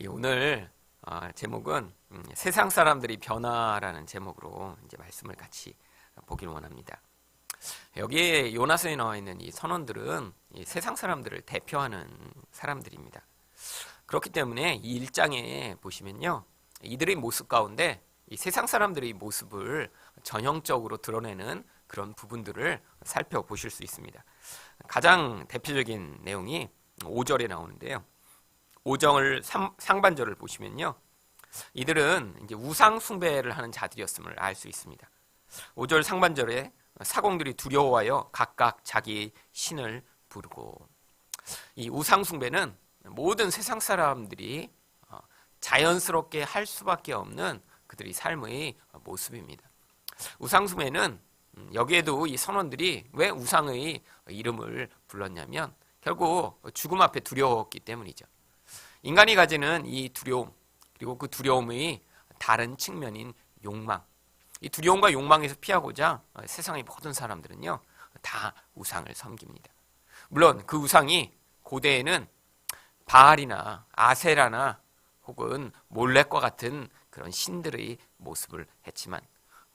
오늘 제목은 세상 사람들이 변화라는 제목으로 이제 말씀을 같이 보기를 원합니다. 여기에 요나서에 나와 있는 이 선원들은 이 세상 사람들을 대표하는 사람들입니다. 그렇기 때문에 이 1장에 보시면요, 이들의 모습 가운데 이 세상 사람들의 모습을 전형적으로 드러내는 그런 부분들을 살펴보실 수 있습니다. 가장 대표적인 내용이 5절에 나오는데요. 5절 상반절을 보시면요, 이들은 이제 우상 숭배를 하는 자들이었음을 알 수 있습니다. 5절 상반절에 사공들이 두려워하여 각각 자기 신을 부르고, 이 우상 숭배는 모든 세상 사람들이 자연스럽게 할 수밖에 없는 그들의 삶의 모습입니다. 우상 숭배는 여기에도 이 선원들이 왜 우상의 이름을 불렀냐면 결국 죽음 앞에 두려웠기 때문이죠. 인간이 가지는 이 두려움, 그리고 그 두려움의 다른 측면인 욕망, 이 두려움과 욕망에서 피하고자 세상의 모든 사람들은요, 다 우상을 섬깁니다. 물론 그 우상이 고대에는 바알이나 아세라나 혹은 몰렉과 같은 그런 신들의 모습을 했지만,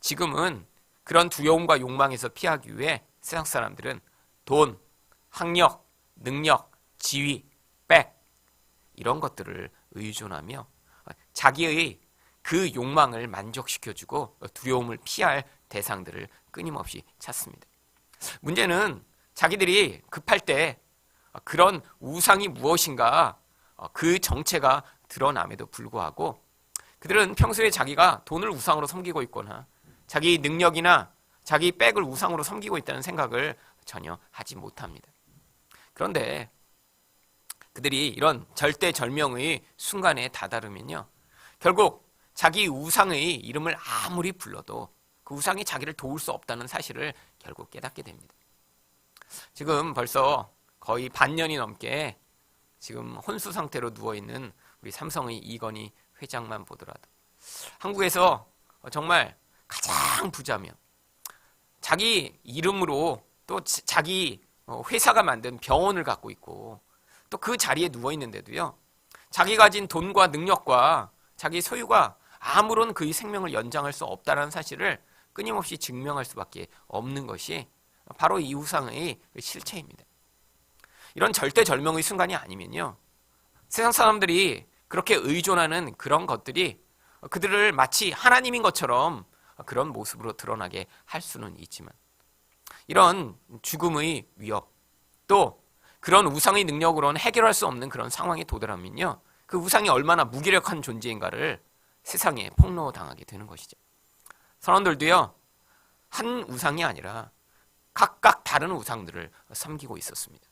지금은 그런 두려움과 욕망에서 피하기 위해 세상 사람들은 돈, 학력, 능력, 지위, 백, 이런 것들을 의존하며 자기의 그 욕망을 만족시켜주고 두려움을 피할 대상들을 끊임없이 찾습니다. 문제는 자기들이 급할 때 그런 우상이 무엇인가 그 정체가 드러남에도 불구하고 그들은 평소에 자기가 돈을 우상으로 섬기고 있거나 자기 능력이나 자기 백을 우상으로 섬기고 있다는 생각을 전혀 하지 못합니다. 그런데 그들이 이런 절대절명의 순간에 다다르면요, 결국 자기 우상의 이름을 아무리 불러도 그 우상이 자기를 도울 수 없다는 사실을 결국 깨닫게 됩니다. 지금 벌써 거의 반년이 넘게 지금 혼수 상태로 누워있는 우리 삼성의 이건희 회장만 보더라도 한국에서 정말 가장 부자며 자기 이름으로 또 자기 회사가 만든 병원을 갖고 있고 또 그 자리에 누워있는데도요, 자기 가진 돈과 능력과 자기 소유가 아무런 그의 생명을 연장할 수 없다는 사실을 끊임없이 증명할 수밖에 없는 것이 바로 이 우상의 실체입니다. 이런 절대절명의 순간이 아니면요, 세상 사람들이 그렇게 의존하는 그런 것들이 그들을 마치 하나님인 것처럼 그런 모습으로 드러나게 할 수는 있지만, 이런 죽음의 위협, 또 그런 우상의 능력으로는 해결할 수 없는 그런 상황에 도달하면요, 그 우상이 얼마나 무기력한 존재인가를 세상에 폭로당하게 되는 것이죠. 선원들도요, 한 우상이 아니라 각각 다른 우상들을 섬기고 있었습니다.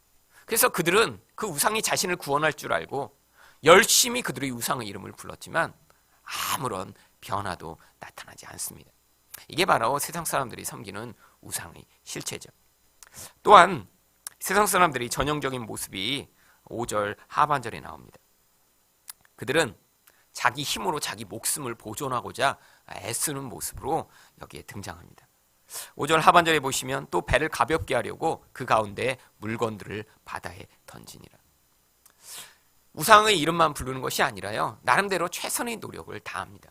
그래서 그들은 그 우상이 자신을 구원할 줄 알고 열심히 그들의 우상의 이름을 불렀지만 아무런 변화도 나타나지 않습니다. 이게 바로 세상 사람들이 섬기는 우상의 실체죠. 또한 세상 사람들이 전형적인 모습이 5절 하반절에 나옵니다. 그들은 자기 힘으로 자기 목숨을 보존하고자 애쓰는 모습으로 여기에 등장합니다. 5절 하반절에 보시면 또 배를 가볍게 하려고 그 가운데 물건들을 바다에 던지니라. 우상의 이름만 부르는 것이 아니라요, 나름대로 최선의 노력을 다합니다.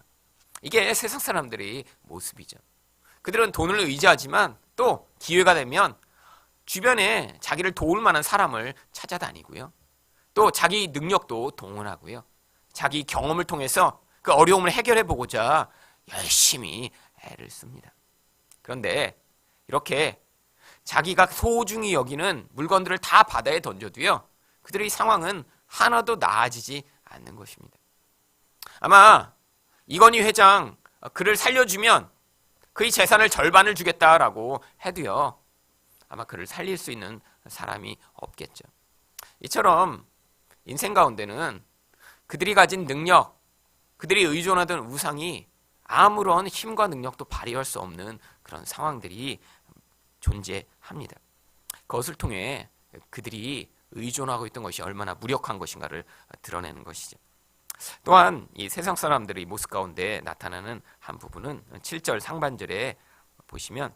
이게 세상 사람들의 모습이죠. 그들은 돈을 의지하지만 또 기회가 되면 주변에 자기를 도울 만한 사람을 찾아다니고요, 또 자기 능력도 동원하고요, 자기 경험을 통해서 그 어려움을 해결해 보고자 열심히 애를 씁니다. 그런데 이렇게 자기가 소중히 여기는 물건들을 다 바다에 던져도요, 그들의 상황은 하나도 나아지지 않는 것입니다. 아마 이건희 회장 그를 살려주면 그의 재산을 절반을 주겠다라고 해도요, 아마 그를 살릴 수 있는 사람이 없겠죠. 이처럼 인생 가운데는 그들이 가진 능력, 그들이 의존하던 우상이 아무런 힘과 능력도 발휘할 수 없는 그런 상황들이 존재합니다. 그것을 통해 그들이 의존하고 있던 것이 얼마나 무력한 것인가를 드러내는 것이죠. 또한 이 세상 사람들의 모습 가운데 나타나는 한 부분은 7절 상반절에 보시면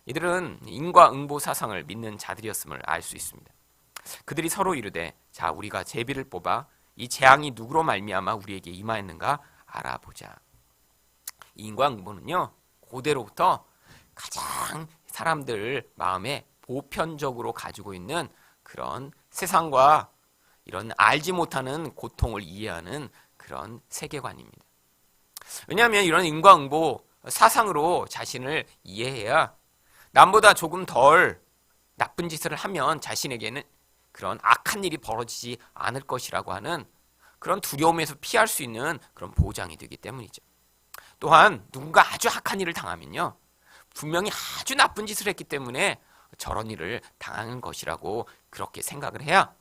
이들은 인과응보 사상을 믿는 자들이었음을 알 수 있습니다. 그들이 서로 이르되 자 우리가 제비를 뽑아 이 재앙이 누구로 말미암아 우리에게 임하였는가 알아보자. 이 인과응보는요, 고대로부터 가장 사람들 마음에 보편적으로 가지고 있는 그런 세상과 이런 알지 못하는 고통을 이해하는 그런 세계관입니다. 왜냐하면 이런 인과응보 사상으로 자신을 이해해야 남보다 조금 덜 나쁜 짓을 하면 자신에게는 그런 악한 일이 벌어지지 않을 것이라고 하는 그런 두려움에서 피할 수 있는 그런 보장이 되기 때문이죠. 또한 누군가 아주 악한 일을 당하면요, 분명히 아주 나쁜 짓을 했기 때문에 저런 일을 당하는 것이라고 그렇게 생각을 해야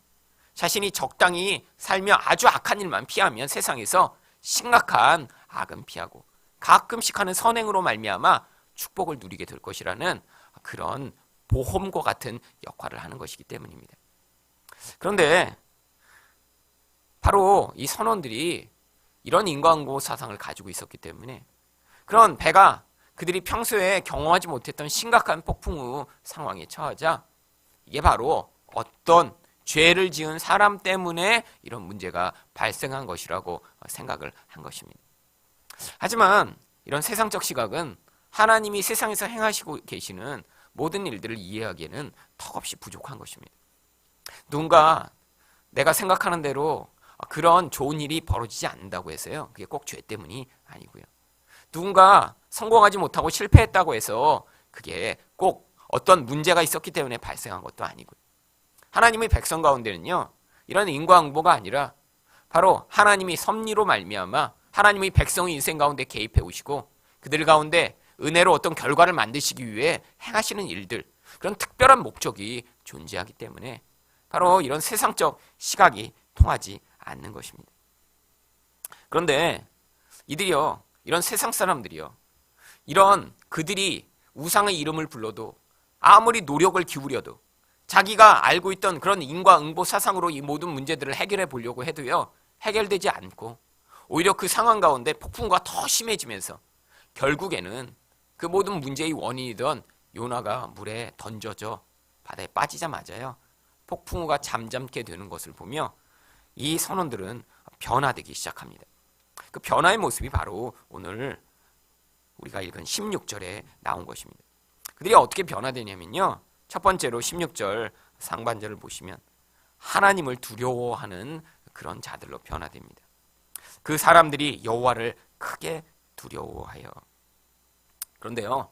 자신이 적당히 살며 아주 악한 일만 피하면 세상에서 심각한 악은 피하고 가끔씩 하는 선행으로 말미암아 축복을 누리게 될 것이라는 그런 보험과 같은 역할을 하는 것이기 때문입니다. 그런데 바로 이 선원들이 이런 인과응보 사상을 가지고 있었기 때문에 그런 배가 그들이 평소에 경험하지 못했던 심각한 폭풍우 상황에 처하자 이게 바로 어떤 죄를 지은 사람 때문에 이런 문제가 발생한 것이라고 생각을 한 것입니다. 하지만 이런 세상적 시각은 하나님이 세상에서 행하시고 계시는 모든 일들을 이해하기에는 턱없이 부족한 것입니다. 누군가 내가 생각하는 대로 그런 좋은 일이 벌어지지 않는다고 해서요, 그게 꼭 죄 때문이 아니고요. 누군가 성공하지 못하고 실패했다고 해서 그게 꼭 어떤 문제가 있었기 때문에 발생한 것도 아니고요. 하나님의 백성 가운데는요, 이런 인과응보가 아니라 바로 하나님이 섭리로 말미암아 하나님의 백성의 인생 가운데 개입해 오시고 그들 가운데 은혜로 어떤 결과를 만드시기 위해 행하시는 일들, 그런 특별한 목적이 존재하기 때문에 바로 이런 세상적 시각이 통하지 않는 것입니다. 그런데 이들이요, 이런 세상 사람들이요, 이런 그들이 우상의 이름을 불러도 아무리 노력을 기울여도 자기가 알고 있던 그런 인과응보 사상으로 이 모든 문제들을 해결해 보려고 해도요, 해결되지 않고 오히려 그 상황 가운데 폭풍과 더 심해지면서 결국에는 그 모든 문제의 원인이던 요나가 물에 던져져 바다에 빠지자마자요, 폭풍우가 잠잠게 되는 것을 보며 이 선원들은 변화되기 시작합니다. 그 변화의 모습이 바로 오늘 우리가 읽은 16절에 나온 것입니다. 그들이 어떻게 변화되냐면요, 첫 번째로 16절 상반절을 보시면 하나님을 두려워하는 그런 자들로 변화됩니다. 그 사람들이 여호와를 크게 두려워하여. 그런데요,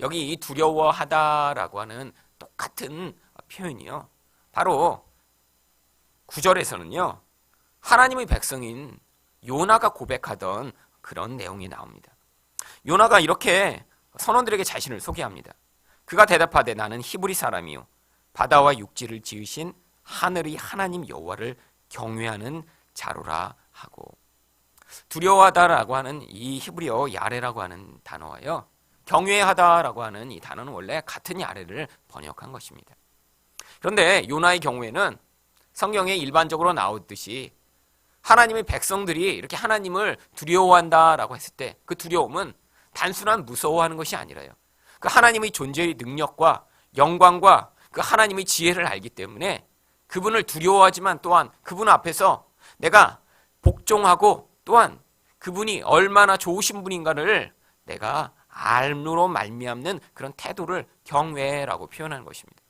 여기 이 두려워하다라고 하는 똑같은 표현이요, 바로 9절에서는요 하나님의 백성인 요나가 고백하던 그런 내용이 나옵니다. 요나가 이렇게 선원들에게 자신을 소개합니다. 그가 대답하되 나는 히브리 사람이요 바다와 육지를 지으신 하늘의 하나님 여호와를 경외하는 자로라 하고. 두려워하다라고 하는 이 히브리어 야레라고 하는 단어와요, 경외하다라고 하는 이 단어는 원래 같은 야레를 번역한 것입니다. 그런데 요나의 경우에는 성경에 일반적으로 나오듯이 하나님의 백성들이 이렇게 하나님을 두려워한다라고 했을 때 그 두려움은 단순한 무서워하는 것이 아니라요, 그 하나님의 존재의 능력과 영광과 그 하나님의 지혜를 알기 때문에 그분을 두려워하지만 또한 그분 앞에서 내가 복종하고 또한 그분이 얼마나 좋으신 분인가를 내가 알므로 말미암는 그런 태도를 경외라고 표현하는 것입니다.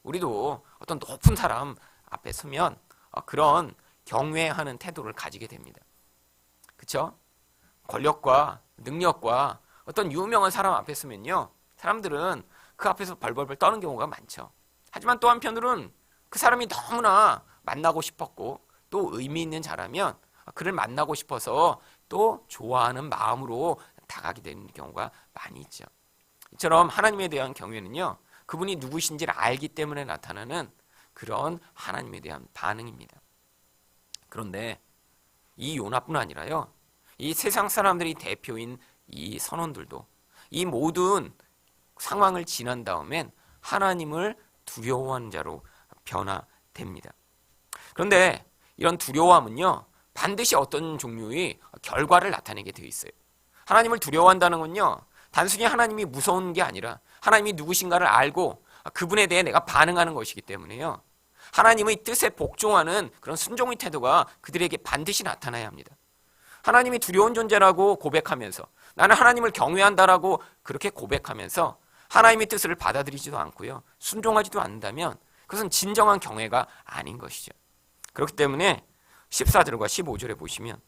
우리도 어떤 높은 사람 앞에 서면 그런 경외하는 태도를 가지게 됩니다. 그렇죠? 권력과 능력과 어떤 유명한 사람 앞에 서면요, 사람들은 그 앞에서 벌벌벌 떠는 경우가 많죠. 하지만 또 한편으로는 그 사람이 너무나 만나고 싶었고 또 의미 있는 자라면 그를 만나고 싶어서 또 좋아하는 마음으로 다가게 되는 경우가 많이 있죠. 이처럼 하나님에 대한 경외는요, 그분이 누구신지를 알기 때문에 나타나는 그런 하나님에 대한 반응입니다. 그런데 이 요나뿐 아니라요, 이 세상 사람들이 대표인 이 선원들도 이 모든 상황을 지난 다음엔 하나님을 두려워하는 자로 변화됩니다. 그런데 이런 두려워함은요, 반드시 어떤 종류의 결과를 나타내게 되어 있어요. 하나님을 두려워한다는 건요, 단순히 하나님이 무서운 게 아니라 하나님이 누구신가를 알고 그분에 대해 내가 반응하는 것이기 때문에요, 하나님의 뜻에 복종하는 그런 순종의 태도가 그들에게 반드시 나타나야 합니다. 하나님이 두려운 존재라고 고백하면서 나는 하나님을 경외한다라고 그렇게 고백하면서 하나님의 뜻을 받아들이지도 않고요. 순종하지도 않는다면 그것은 진정한 경외가 아닌 것이죠. 그렇기 때문에 14절과 15절에 보시면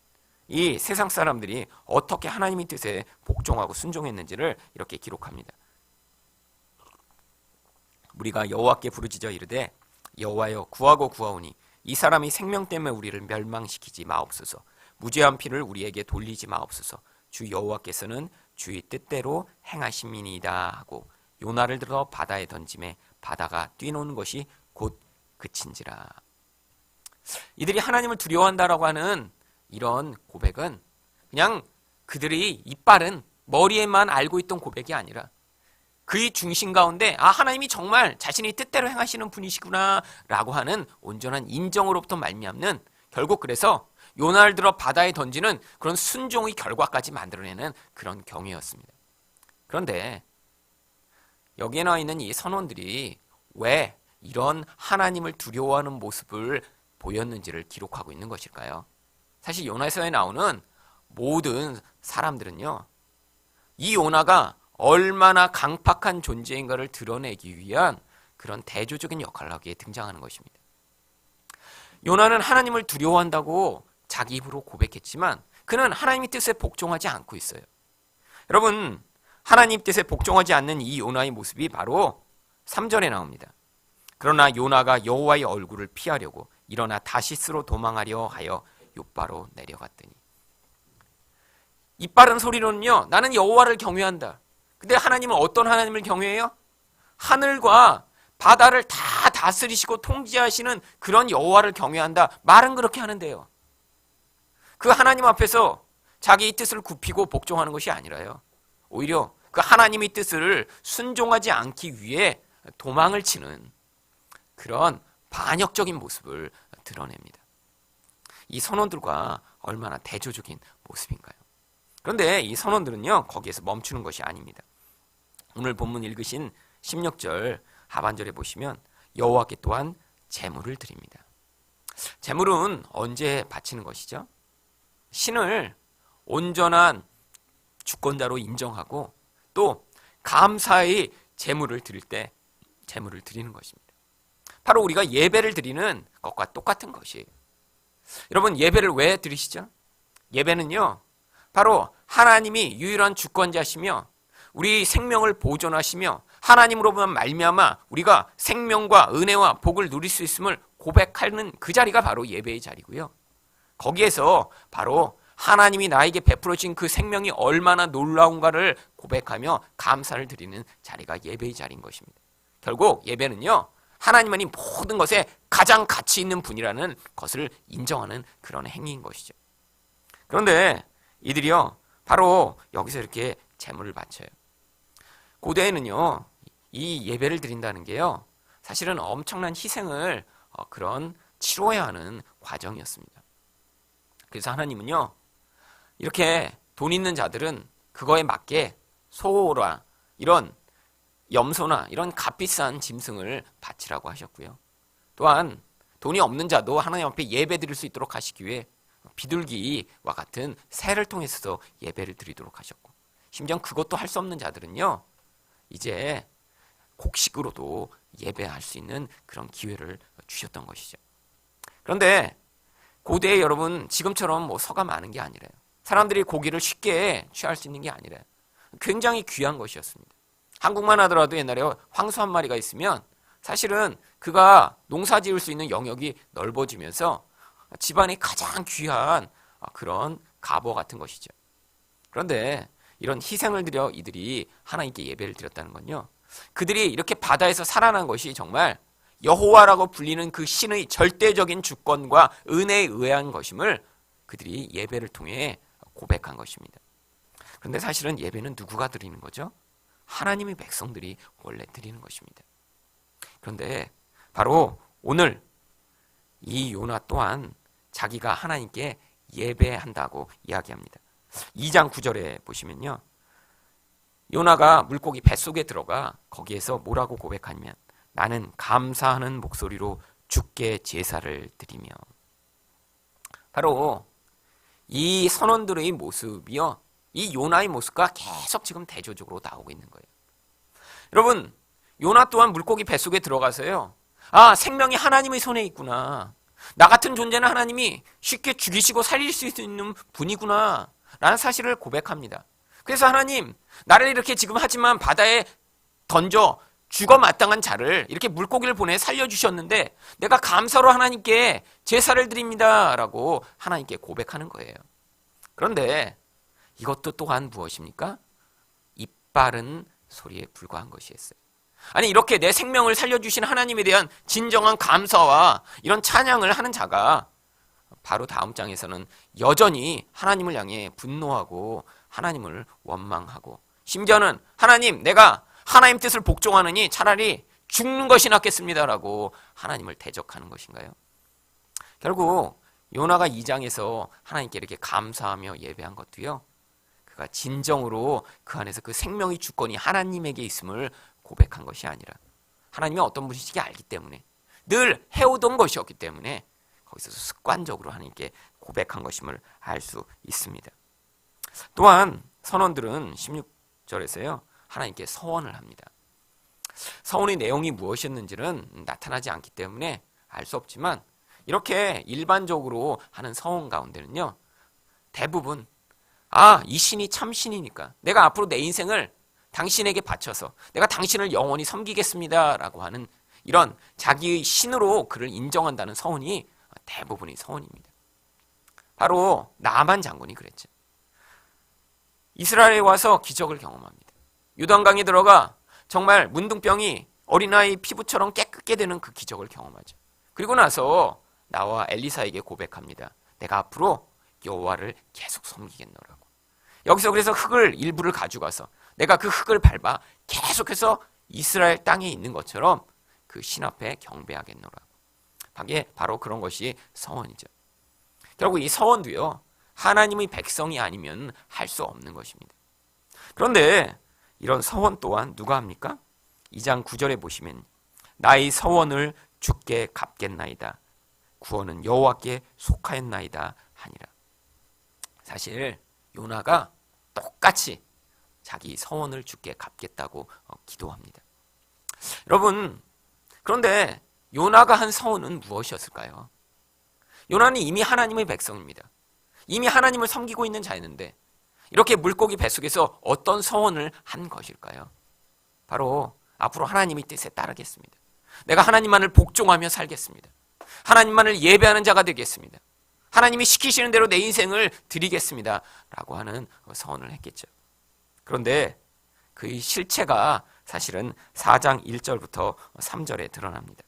이 세상 사람들이 어떻게 하나님의 뜻에 복종하고 순종했는지를 이렇게 기록합니다. 우리가 여호와께 부르짖어 이르되 여호와여 구하고 구하오니 이 사람이 생명 때문에 우리를 멸망시키지 마옵소서. 무죄한 피를 우리에게 돌리지 마옵소서. 주 여호와께서는 주의 뜻대로 행하심이니이다 하고 요나를 들어 바다에 던짐에 바다가 뛰노는 것이 곧 그친지라. 이들이 하나님을 두려워한다라고 하는 이런 고백은 그냥 그들이 이빨은 머리에만 알고 있던 고백이 아니라 그의 중심 가운데 하나님이 정말 자신의 뜻대로 행하시는 분이시구나 라고 하는 온전한 인정으로부터 말미암는, 결국 그래서 요나를 들어 바다에 던지는 그런 순종의 결과까지 만들어내는 그런 경우였습니다. 그런데 여기에 나와 있는 이 선원들이 왜 이런 하나님을 두려워하는 모습을 보였는지를 기록하고 있는 것일까요? 사실 요나서에 나오는 모든 사람들은요, 이 요나가 얼마나 강팍한 존재인가를 드러내기 위한 그런 대조적인 역할을 하기에 등장하는 것입니다. 요나는 하나님을 두려워한다고 자기 입으로 고백했지만 그는 하나님의 뜻에 복종하지 않고 있어요. 여러분, 하나님 뜻에 복종하지 않는 이 요나의 모습이 바로 3절에 나옵니다. 그러나 요나가 여호와의 얼굴을 피하려고 일어나 다시스로 도망하려 하여 욥바로 내려갔더니. 이 빠른 소리로는요, 나는 여호와를 경외한다. 근데 하나님은 어떤 하나님을 경외해요? 하늘과 바다를 다 다스리시고 통치하시는 그런 여호와를 경외한다. 말은 그렇게 하는데요, 그 하나님 앞에서 자기의 뜻을 굽히고 복종하는 것이 아니라요, 오히려 그 하나님의 뜻을 순종하지 않기 위해 도망을 치는 그런 반역적인 모습을 드러냅니다. 이 선원들과 얼마나 대조적인 모습인가요? 그런데 이 선원들은요, 거기에서 멈추는 것이 아닙니다. 오늘 본문 읽으신 16절 하반절에 보시면 여호와께 또한 제물을 드립니다. 제물은 언제 바치는 것이죠? 신을 온전한 주권자로 인정하고 또 감사의 제물을 드릴 때 제물을 드리는 것입니다. 바로 우리가 예배를 드리는 것과 똑같은 것이에요. 여러분, 예배를 왜 드리시죠? 예배는요, 바로 하나님이 유일한 주권자시며 우리 생명을 보존하시며 하나님으로만 말미암아 우리가 생명과 은혜와 복을 누릴 수 있음을 고백하는 그 자리가 바로 예배의 자리고요, 거기에서 바로 하나님이 나에게 베풀어 주신 그 생명이 얼마나 놀라운가를 고백하며 감사를 드리는 자리가 예배의 자리인 것입니다. 결국 예배는요, 하나님만이 모든 것에 가장 가치 있는 분이라는 것을 인정하는 그런 행위인 것이죠. 그런데 이들이요, 바로 여기서 이렇게 제물을 바쳐요. 고대에는요, 이 예배를 드린다는 게요, 사실은 엄청난 희생을 그런 치러야 하는 과정이었습니다. 그래서 하나님은요, 이렇게 돈 있는 자들은 그거에 맞게 소라 이런 염소나 이런 값비싼 짐승을 바치라고 하셨고요, 또한 돈이 없는 자도 하나님 앞에 예배 드릴 수 있도록 하시기 위해 비둘기와 같은 새를 통해서 예배를 드리도록 하셨고, 심지어 그것도 할 수 없는 자들은요, 이제 곡식으로도 예배할 수 있는 그런 기회를 주셨던 것이죠. 그런데 고대에 여러분, 지금처럼 뭐 서가 많은 게 아니라요, 사람들이 고기를 쉽게 취할 수 있는 게 아니라요, 굉장히 귀한 것이었습니다. 한국만 하더라도 옛날에 황소 한 마리가 있으면 사실은 그가 농사 지을 수 있는 영역이 넓어지면서 집안의 가장 귀한 그런 갑오 같은 것이죠. 그런데 이런 희생을 드려 이들이 하나님께 예배를 드렸다는 건요, 그들이 이렇게 바다에서 살아난 것이 정말 여호와라고 불리는 그 신의 절대적인 주권과 은혜에 의한 것임을 그들이 예배를 통해 고백한 것입니다. 그런데 사실은 예배는 누구가 드리는 거죠? 하나님의 백성들이 원래 드리는 것입니다. 그런데 바로 오늘 이 요나 또한 자기가 하나님께 예배한다고 이야기합니다. 2장 9절에 보시면요, 요나가 물고기 뱃속에 들어가 거기에서 뭐라고 고백하냐면 나는 감사하는 목소리로 주께 제사를 드리며. 바로 이 선원들의 모습이요, 이 요나의 모습과 계속 지금 대조적으로 나오고 있는 거예요. 여러분, 요나 또한 물고기 뱃속에 들어가서요, 아, 생명이 하나님의 손에 있구나, 나 같은 존재는 하나님이 쉽게 죽이시고 살릴 수 있는 분이구나 라는 사실을 고백합니다. 그래서 하나님, 나를 이렇게 지금 하지만 바다에 던져 죽어 마땅한 자를 이렇게 물고기를 보내 살려주셨는데 내가 감사로 하나님께 제사를 드립니다 라고 하나님께 고백하는 거예요. 그런데 이것도 또한 무엇입니까? 이빠른 소리에 불과한 것이었어요. 아니, 이렇게 내 생명을 살려주신 하나님에 대한 진정한 감사와 이런 찬양을 하는 자가 바로 다음 장에서는 여전히 하나님을 향해 분노하고 하나님을 원망하고, 심지어는 하나님, 내가 하나님 뜻을 복종하느니 차라리 죽는 것이 낫겠습니다라고 하나님을 대적하는 것인가요? 결국 요나가 2장에서 하나님께 이렇게 감사하며 예배한 것도요, 그가 진정으로 그 안에서 그 생명의 주권이 하나님에게 있음을 고백한 것이 아니라 하나님이 어떤 분이시기 알기 때문에, 늘 해오던 것이었기 때문에 거기서 습관적으로 하나님께 고백한 것임을 알 수 있습니다. 또한 선원들은 16절에서요 하나님께 서원을 합니다. 서원의 내용이 무엇이었는지는 나타나지 않기 때문에 알 수 없지만, 이렇게 일반적으로 하는 서원 가운데는요, 대부분 이 신이 참 신이니까 내가 앞으로 내 인생을 당신에게 바쳐서 내가 당신을 영원히 섬기겠습니다 라고 하는 이런 자기의 신으로 그를 인정한다는 서원이 대부분의 서원입니다. 바로 나만 장군이 그랬죠. 이스라엘에 와서 기적을 경험합니다. 요단강에 들어가 정말 문둥병이 어린아이 피부처럼 깨끗게 되는 그 기적을 경험하죠. 그리고 나서 나와 엘리사에게 고백합니다. 내가 앞으로 여호와를 계속 섬기겠노라고. 여기서 그래서 흙을 일부를 가져가서 내가 그 흙을 밟아 계속해서 이스라엘 땅에 있는 것처럼 그 신 앞에 경배하겠노라고. 바로 그런 것이 서원이죠. 결국 이 서원도요, 하나님의 백성이 아니면 할 수 없는 것입니다. 그런데 이런 서원 또한 누가 합니까? 2장 9절에 보시면 나의 서원을 주께 갚겠나이다. 구원은 여호와께 속하였나이다 하니라. 사실 요나가 똑같이 자기 서원을 주께 갚겠다고 기도합니다. 여러분, 그런데 요나가 한 서원은 무엇이었을까요? 요나는 이미 하나님의 백성입니다. 이미 하나님을 섬기고 있는 자였는데 이렇게 물고기 뱃속에서 어떤 서원을 한 것일까요? 바로 앞으로 하나님의 뜻에 따르겠습니다. 내가 하나님만을 복종하며 살겠습니다. 하나님만을 예배하는 자가 되겠습니다. 하나님이 시키시는 대로 내 인생을 드리겠습니다 라고 하는 서원을 했겠죠. 그런데 그의 실체가 사실은 4장 1절부터 3절에 드러납니다.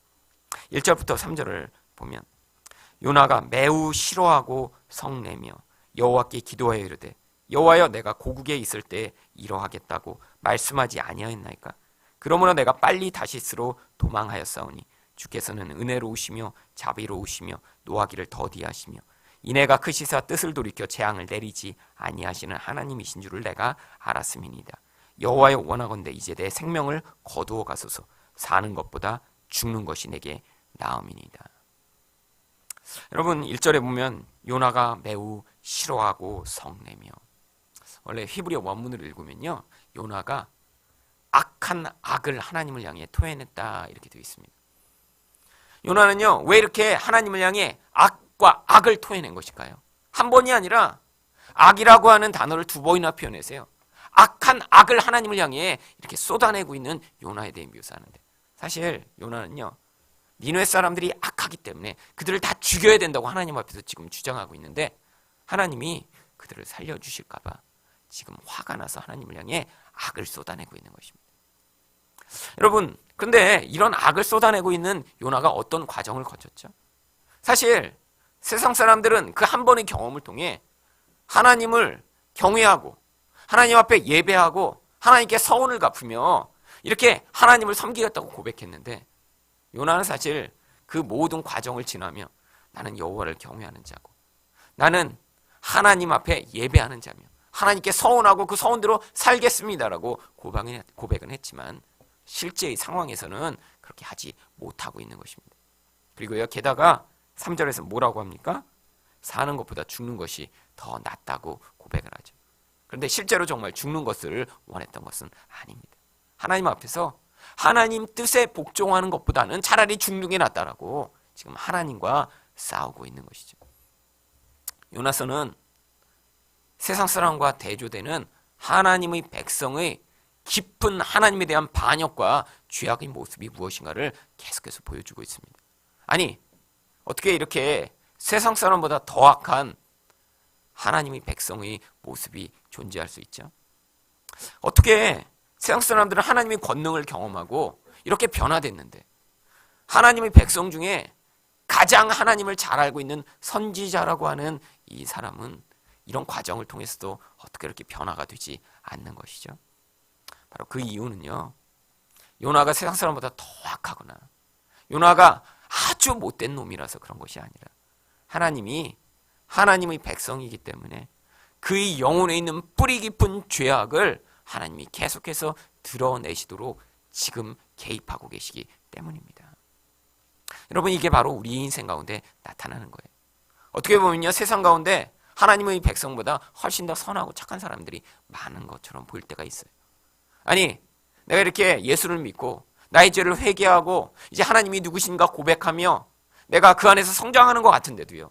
1절부터 3절을 보면 요나가 매우 싫어하고 성내며 여호와께 기도하여 이르되 여호와여, 내가 고국에 있을 때 이러하겠다고 말씀하지 아니하였나이까? 그러므로 내가 빨리 다시스로 도망하였사오니 주께서는 은혜로우시며 자비로우시며 노하기를 더디하시며 이내가 크시사 뜻을 돌이켜 재앙을 내리지 아니하시는 하나님이신 줄을 내가 알았음이니이다. 여호와여, 원하건대 이제 내 생명을 거두어 가소서. 사는 것보다 죽는 것이 내게 나음이니이다. 여러분, 1절에 보면 요나가 매우 싫어하고 성내며, 원래 히브리어 원문을 읽으면요, 요나가 악한 악을 하나님을 향해 토해냈다 이렇게 되어 있습니다. 요나는요, 왜 이렇게 하나님을 향해 악과 악을 토해낸 것일까요? 한 번이 아니라 악이라고 하는 단어를 2번이나 표현해서요, 악한 악을 하나님을 향해 이렇게 쏟아내고 있는 요나에 대해 묘사하는데, 사실 요나는요, 니느웨 사람들이 악하기 때문에 그들을 다 죽여야 된다고 하나님 앞에서 지금 주장하고 있는데, 하나님이 그들을 살려주실까 봐 지금 화가 나서 하나님을 향해 악을 쏟아내고 있는 것입니다. 여러분, 근데 이런 악을 쏟아내고 있는 요나가 어떤 과정을 거쳤죠? 사실 세상 사람들은 그 한 번의 경험을 통해 하나님을 경외하고 하나님 앞에 예배하고 하나님께 서원을 갚으며 이렇게 하나님을 섬기겠다고 고백했는데, 요나는 사실 그 모든 과정을 지나며 나는 여호와를 경외하는 자고 나는 하나님 앞에 예배하는 자며 하나님께 서원하고 그 서원대로 살겠습니다라고 고백은 했지만 실제의 상황에서는 그렇게 하지 못하고 있는 것입니다. 그리고요 게다가 3절에서 뭐라고 합니까? 사는 것보다 죽는 것이 더 낫다고 고백을 하죠. 그런데 실제로 정말 죽는 것을 원했던 것은 아닙니다. 하나님 앞에서 하나님 뜻에 복종하는 것보다는 차라리 죽는 게 낫다라고 지금 하나님과 싸우고 있는 것이죠. 요나서는 세상 사람과 대조되는 하나님의 백성의 깊은 하나님에 대한 반역과 죄악의 모습이 무엇인가를 계속해서 보여주고 있습니다. 아니, 어떻게 이렇게 세상 사람보다 더 악한 하나님의 백성의 모습이 존재할 수 있죠? 어떻게 세상 사람들은 하나님의 권능을 경험하고 이렇게 변화됐는데 하나님의 백성 중에 가장 하나님을 잘 알고 있는 선지자라고 하는 이 사람은 이런 과정을 통해서도 어떻게 이렇게 변화가 되지 않는 것이죠? 바로 그 이유는요, 요나가 세상 사람보다 더 악하거나 요나가 아주 못된 놈이라서 그런 것이 아니라 하나님이 하나님의 백성이기 때문에 그의 영혼에 있는 뿌리 깊은 죄악을 하나님이 계속해서 드러내시도록 지금 개입하고 계시기 때문입니다. 여러분, 이게 바로 우리 인생 가운데 나타나는 거예요. 어떻게 보면요, 세상 가운데 하나님의 백성보다 훨씬 더 선하고 착한 사람들이 많은 것처럼 보일 때가 있어요. 아니, 내가 이렇게 예수를 믿고 나의 죄를 회개하고 이제 하나님이 누구신가 고백하며 내가 그 안에서 성장하는 것 같은데도요,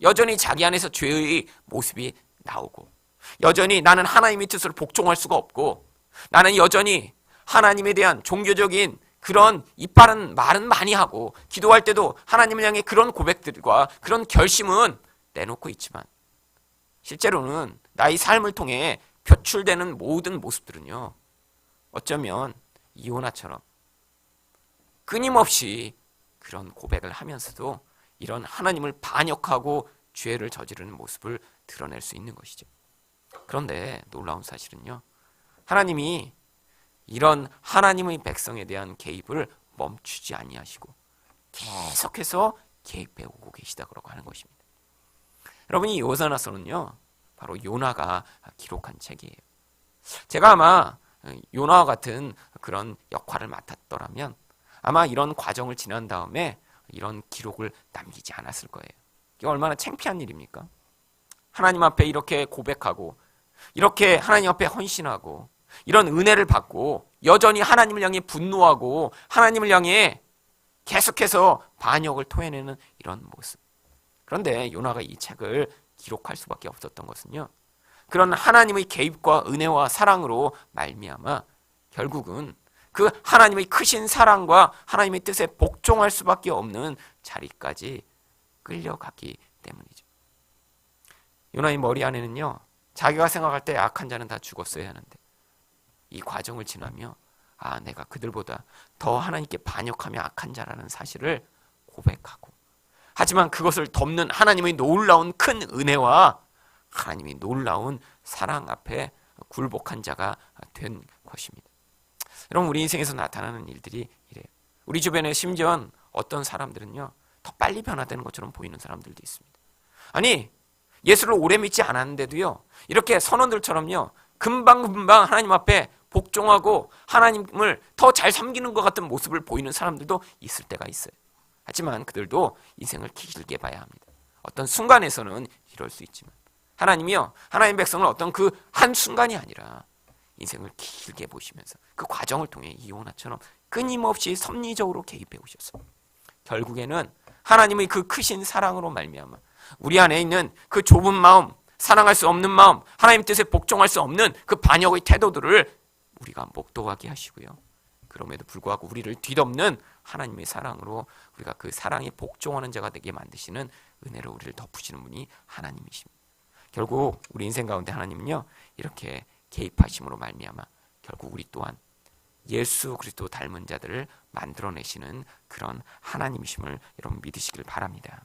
여전히 자기 안에서 죄의 모습이 나오고 여전히 나는 하나님의 뜻을 복종할 수가 없고 나는 여전히 하나님에 대한 종교적인 그런 이빠른 말은 많이 하고 기도할 때도 하나님을 향해 그런 고백들과 그런 결심은 내놓고 있지만 실제로는 나의 삶을 통해 표출되는 모든 모습들은요, 어쩌면 요나처럼 끊임없이 그런 고백을 하면서도 이런 하나님을 반역하고 죄를 저지르는 모습을 드러낼 수 있는 것이죠. 그런데 놀라운 사실은요, 하나님이 이런 하나님의 백성에 대한 개입을 멈추지 아니하시고 계속해서 개입해 오고 계시다고 하는 것입니다. 여러분, 이 요나서는요, 바로 요나가 기록한 책이에요. 제가 아마 요나와 같은 그런 역할을 맡았더라면 아마 이런 과정을 지난 다음에 이런 기록을 남기지 않았을 거예요. 이게 얼마나 창피한 일입니까? 하나님 앞에 이렇게 고백하고 이렇게 하나님 앞에 헌신하고 이런 은혜를 받고 여전히 하나님을 향해 분노하고 하나님을 향해 계속해서 반역을 토해내는 이런 모습. 그런데 요나가 이 책을 기록할 수밖에 없었던 것은요, 그런 하나님의 개입과 은혜와 사랑으로 말미암아 결국은 그 하나님의 크신 사랑과 하나님의 뜻에 복종할 수밖에 없는 자리까지 끌려갔기 때문이죠. 요나의 머리 안에는요, 자기가 생각할 때 악한 자는 다 죽었어야 하는데 이 과정을 지나며 내가 그들보다 더 하나님께 반역하며 악한 자라는 사실을 고백하고, 하지만 그것을 덮는 하나님의 놀라운 큰 은혜와 하나님의 놀라운 사랑 앞에 굴복한 자가 된 것입니다. 여러분, 우리 인생에서 나타나는 일들이 이래요. 우리 주변에 심지어 어떤 사람들은요, 더 빨리 변화되는 것처럼 보이는 사람들도 있습니다. 아니, 예수를 오래 믿지 않았는데도요, 이렇게 선원들처럼요, 금방 하나님 앞에 복종하고 하나님을 더 잘 섬기는 것 같은 모습을 보이는 사람들도 있을 때가 있어요. 하지만 그들도 인생을 길게 봐야 합니다. 어떤 순간에서는 이럴 수 있지만 하나님이요, 하나님 백성을 어떤 그 한순간이 아니라 인생을 길게 보시면서 그 과정을 통해 이 요나처럼 끊임없이 섭리적으로 개입해 오셨어요. 결국에는 하나님의 그 크신 사랑으로 말미암아 우리 안에 있는 그 좁은 마음, 사랑할 수 없는 마음, 하나님 뜻에 복종할 수 없는 그 반역의 태도들을 우리가 목도하게 하시고요, 그럼에도 불구하고 우리를 뒤덮는 하나님의 사랑으로 우리가 그 사랑에 복종하는 자가 되게 만드시는 은혜로 우리를 덮으시는 분이 하나님이십니다. 결국 우리 인생 가운데 하나님은요, 이렇게 개입하심으로 말미암아 결국 우리 또한 예수 그리스도 닮은 자들을 만들어내시는 그런 하나님이심을 여러분 믿으시길 바랍니다.